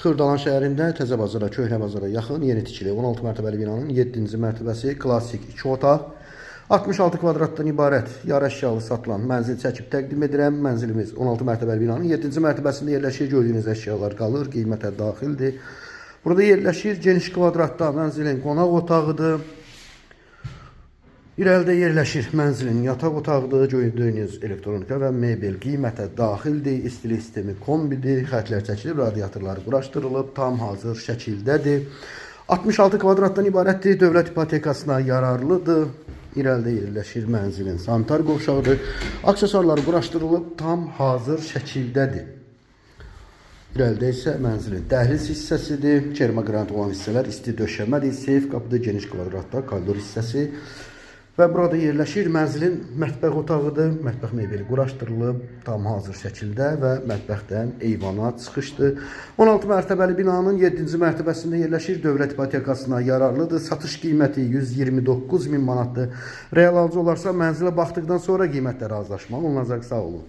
Xırdalan şəhərində Təzə Bazara, Köhnə Bazara yaxın yeni tikili 16 mərtəbəli binanın 7-ci mərtəbəsi klassik 2 otaq, 66 kvadratdan ibarət yarı əşyalı satılan mənzil çəkib təqdim edirəm. Mənzilimiz 16 mərtəbəli binanın 7-ci mərtəbəsində yerləşir. Gördüyünüz əşyalar qalır, qiymətə daxildir. Burada yerləşir geniş kvadratda mənzilin qonaq otağıdır. İrəlidə yerləşir mənzilin yataq otağıdır. Gördüyünüz elektronika və mebel qiymətə daxildir. İstilik sistemi kombidir. Xətlər çəkilib, radiatorları quraşdırılıb, tam hazır şəkildədir. 66 kvadratdan ibarətdir. Dövlət ipotekasına yararlıdır. İrəlidə yerləşir mənzilin sanitar qovşağıdır. Aksesuarları quraşdırılıb, tam hazır şəkildədir. İrəlidə isə mənzilin dəhliz hissəsidir. Kermogranit olan hissələr isti döşəmədir. Seyf qapıdır, geniş kvadratda koridor hissəsi. Və burada yerləşir mənzilin mətbəx otağıdır. Mətbəx mebeli quraşdırılıb, tam hazır şəkildə və mətbəxdən eyvana çıxışdır. 16 mərtəbəli binanın 7-ci mərtəbəsində yerləşir. Dövlət ipotekasına yararlıdır. Satış qiyməti 129.000 manatdır. Real alıcı olarsa mənzilə baxdıqdan sonra qiymətlə razılaşmalı olunacaq. Sağ olun.